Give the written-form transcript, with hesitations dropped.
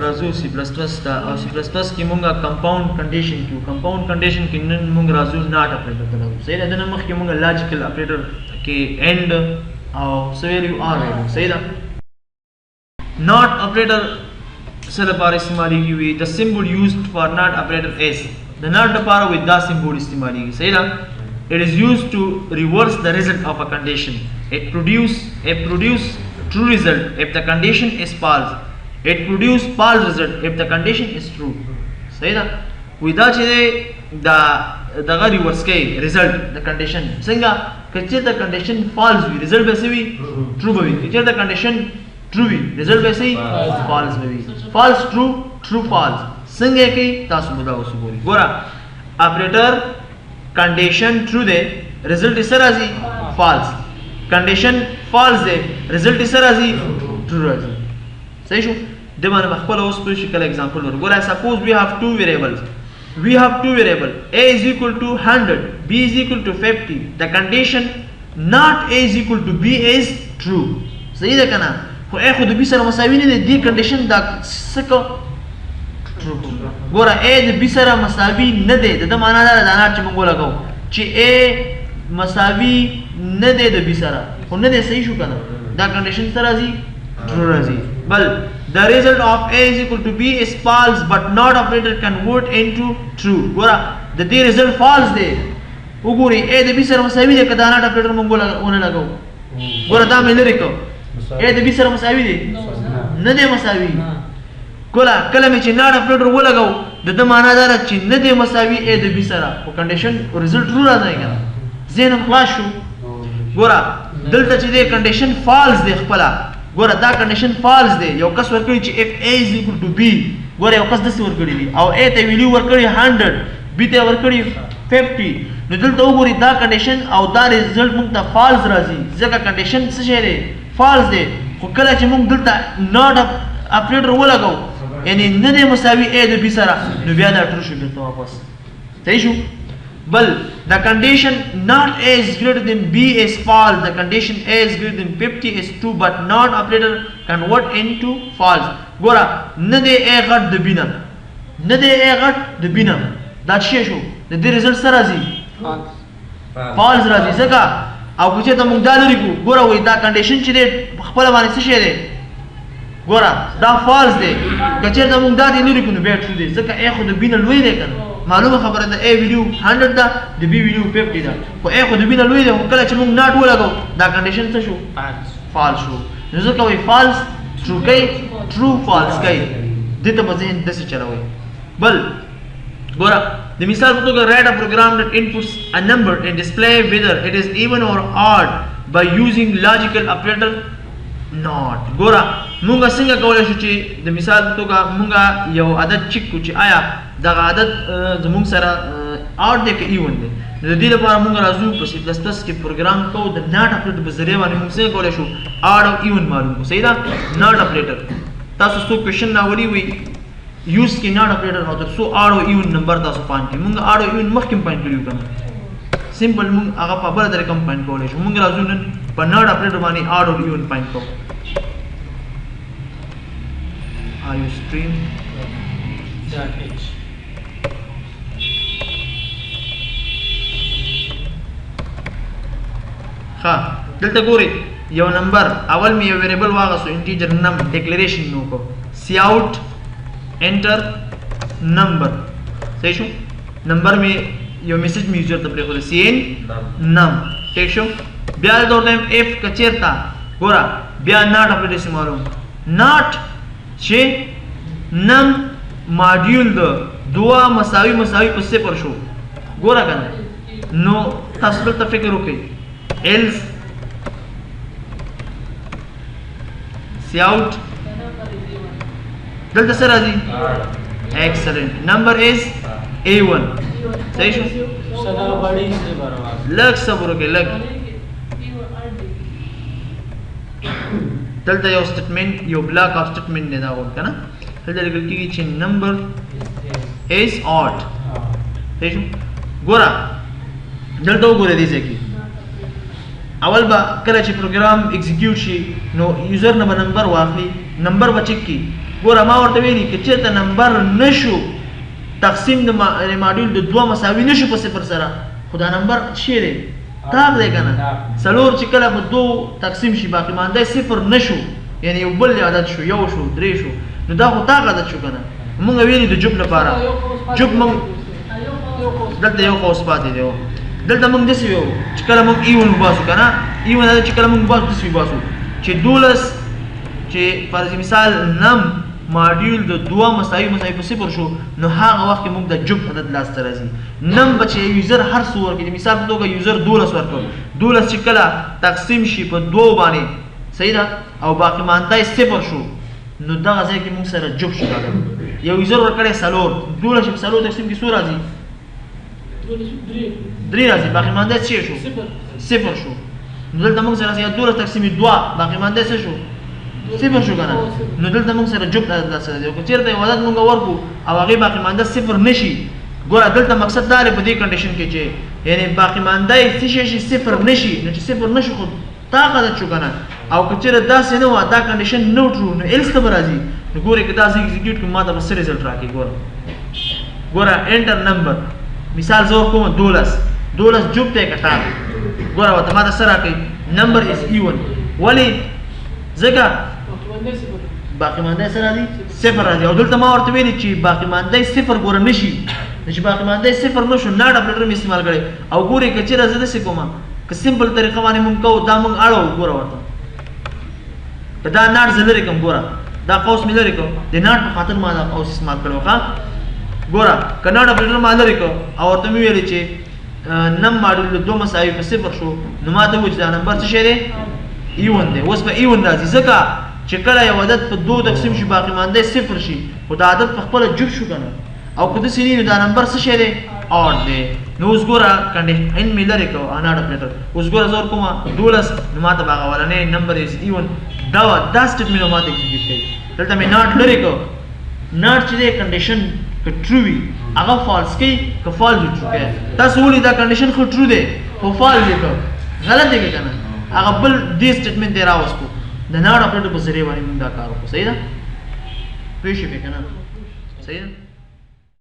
راځو سی پلس پلس ته او سی پلس پلس کې مونږه کمپاوند کنډیشن کیو کمپاوند کنډیشن کې نن مونږ راځو ناٹ اپریټر ته راځو صحیح ده نن مخکې مونږ لاجیکل اپریټر کې اینڈ او سویریو آر ویلو صحیح ده ناٹ اپریټر سره لپاره استعمالېږي وي د سمبل یوزډ فار ناٹ اپریټر اس د ناٹ لپاره وي دا سمبل استعمالېږي صحیح ده it is used to reverse the result of a condition it produce true result if the condition is false it produce false result if the condition is true صحیح ده وي دا چې دا دغه ریورس کوي result د condition څنګه که چېرته condition false وي result به څه وي true به وي که چېرته condition true وي result به څه وي false به وي false true true false څنګه کوي تاسو به دا اوس وګورئ ګوره operator condition true ده result یې څه راځي false condition false ده result یې څه راځي true راځي صحیح شو د باندې خپل اوس په شکل एग्जांपल ورګوره suppose we have two variables a is equal to 100 b is equal to 50 the condition not a is equal to b is true صحیح ده کنه خو a خو د b سره مساوي نه دی condition دا څه کو true ګوره a د b سره مساوي نه دی د معنا دا نه چې موږ لګاو چې a مساوي نه دی د b سره خو نه دی صحیح شو کنه دا condition سره راځي true راځي بل the result of a is equal to b is false but not operator convert into true ګوره د دې result false دی وګورئ a د b سره مساوي دی کدا not operator موږ ونه لګاو ګوره دا مې لري کو a د b سره مساوي دی نه دی مساوي ګوره کله مې چې not operator ولګاو د معنا دا چې نه دی مساوي a د b سره او condition result true راځي کنه زینم خلاص شو ګوره دلته چې دی condition false دی خپل ګوره دا condition false دی یو کس ورکړي چې if a is equal to b ګوره یو کس داسې ورکړي دی او a ته ویلیو ورکړي 100 b ته ورکړي 50 نو دلته وګورئ دا condition او دا result موږ ته false راځي ځکه condition څه شی دی false دی خو کله چې موږ دلته not operator ولګاو یعنی نه دی مساوي a د b سره نو بیا دا true شو دلته واپس صحیح شو بل the condition not a is greater than b is false the condition a is greater than 50 is true but not operator convert into false ګوره نه دی a غټ د b نه نه دی a غټ د b نه دا څه شو د دې result سره راځي false راځي ځکه او که چېرته موږ دا لري ګوره وایي دا condition چې دی خپل باندې څه شی دی ګوره دا false دی که چېرته موږ دا دی لري نو بیا true دی ځکه a خو د b نه لوی دی کنه معلومه خبره ده a ویلیو 100 ده د b ویلیو 50 ده خو a خو د b نه لوی دی خو کله چې موږ ناټ ولګو دا کنډیشن څه شو فالس شو نو ځکه وایي فالس ټرو کوي ټرو فالس کوي دته په ذهن داسې چلوي بل ګوره د مثال په توګه write a program that inputs a number and display whether it is even or odd by using logical operator not ګوره موږ څنګه کولای شو چې د مثال په توګه موږ یو عدد چک کو چې آیا دغه عدد زموږ سره اډ دی که ایون دی نو د دې لپاره موږ راځو په سی پلس پلس کې پروګرام کوو د ناټ اپریټر په ذریعه باندې موږ څنګه کولی شو اډ او ایون معلوم کړو صحیح ده ناټ اپریټر تاسو څوک کوېشن راولي وي یوز کې ناټ اپریټر نو تر څو اډ او ایون نمبر تاسو پاین کړئ موږ اډ او ایون مخکې پاین کړي کنه سمپل موږ هغه په بله طریقه هم پاین کولی شو موږ راځو نن په ناټ اپریټر باندې اډ او ایون پاین کوو iostream.h ها دلته ګورئ یو نمبر اول می یو ویریبل واغسو انټیجر نم ډیکلیریشن نو کو سی اوټ انټر نمبر صحیح شو نمبر می یو میسج می یوزر ته پرې سی ان نم ٹھیک شو بیا درته اف کچیرتا ګورا بیا ناٹ اپریټر معلوم ناٹ چې نم ماډیول د دوا مساوي په صفر شو ګورا کنه نو تاسو ته فکر وکړئ else cout دلته سره راځي excellent number is a1 صحیح شو لږ صبر وکړئ لږ دلته یو سټیټمنټ یو بلاک اف سټیټمنټ نه دا وایي کنه دلته لیکل کېږي چې number is odd صحیح شو ګوره دلته وګورئ دې ځای کې اول با کله چې پروګرام ایگزیکیوټ شي نو یوزر نه نمبر واخلي نمبر بچک کی ګوره ما ورته ویلي که چېرته نمبر نشو تقسیم د ماډیول د دوه مساوي نشو په صفر سره خو دا نمبر شی دی تاغ دی که نه څلور چې کله په دوو تقسیم شي باقي مانده صفر نشو یعنی یو بل عدد شو یو شو درې شو نو دا خو تاغ عدد شو که نه مونږ ویلي د جوب لپاره جوب مونږ دلته یو قوس پاتې دی دلته مونږ داسې ویو چې کله مونږ ایون وباسو که نه ایون دا چې کله مونږ وباسو داسې وباسو چې 12 چې فرض مثال نم ماډیول د دوه مساوي په صفر شو نو هغه وخت کې موږ د جوب عدد لاسته راځي نم به چې یوزر هر څو ورکړي مثال په توګه یوزر 12 ورکړ 12 چې کله تقسیم شي په دوو باندې صحیح ده او باقي مانده صفر شو نو دغه ځای کې موږ سره جوب شو راغلی یو یوزر ورکړی څلور 12 چې په څلور تقسیم کې څو راځي 3 راځي باقي مانده څه شو صفر شو نو دلته موږ سره 12 تقسیم 2 باقي مانده څه شو صفر شو کنه نو دلته موږ سره جوب عدد سره دی او چیرته یو عدد موږ ورکو او هغه باقي مانده صفر نشي ګوره دلته مقصد دا دی په دې کنډیشن کې چې یعنی باقي مانده څه شي صفر نشي نو چې صفر نشي خو تا عدد شو کنه او که چیرته داسې نه و دا کنډیشن نو ټرو نو ایلس ته به راځي نو ګوره که دا زه ایگزیکیوټ کړم ما ته به څه ریزلټ راکړي ګوره انټر نمبر مثال زه ورکوم 12 جوب ته کټا ګوره ورته ما ته څه راکړي نمبر از ایون ولې ځکه باقي مانده سره راځي صفر راځي او دلته ما ورته ویلي چې باقي مانده صفر ګوره نشي چې باقي مانده صفر نشو ناټ اپریټر مې استعمال کړی او ګوري که چېرې زه داسې کوم که سمپل طریقه باندې مونږ کوو دا مونږ اړو ګوره ورته که دا ناټ زه لرې کړم ګوره دا قوس مې لرې کړ د ناټ په خاطر ما دا قوس استعمال کړی ښه ګوره که ناټ اپریټر ما لرې کړ او ورته مې ویلې چې نم ماډیول د دوه مساوي په صفر شو نو ما ته وویل چې دا نمبر څه شی دی ایون دی اوس په ایون راځي ځکه چې کله یو عدد په دوه تقسیم شي باقي مانده صفر شي خو دا عدد په خپله جوب شو که نه او که داسې نه نو دا نمبر څه شی دی آډ دی نو اوس ګوره کنډیشن ان مې لرې کړو اناډ اپریټر اوس ګوره زه ورکوم 12 نو ما ته به هغه ولنی نمبر از ایون دا سټیټمنټ ما ته ایګزیکیوټ کوي دلته مې ناټ لرې کړو ناټ چې دی کنډیشن که ټرو وي هغه فالس کوي که فالس وي ټرو کوي تاسو ولې دا کنډیشن خو ټرو دی خو فالس یې کړ غلط دی که نه هغه بل دې سټیټمنټ دی راوستو د ناټ اپریټر په ذریعه باندې موږ دا کار وکړو صحیح ده پوه شوې که نه صحیح ده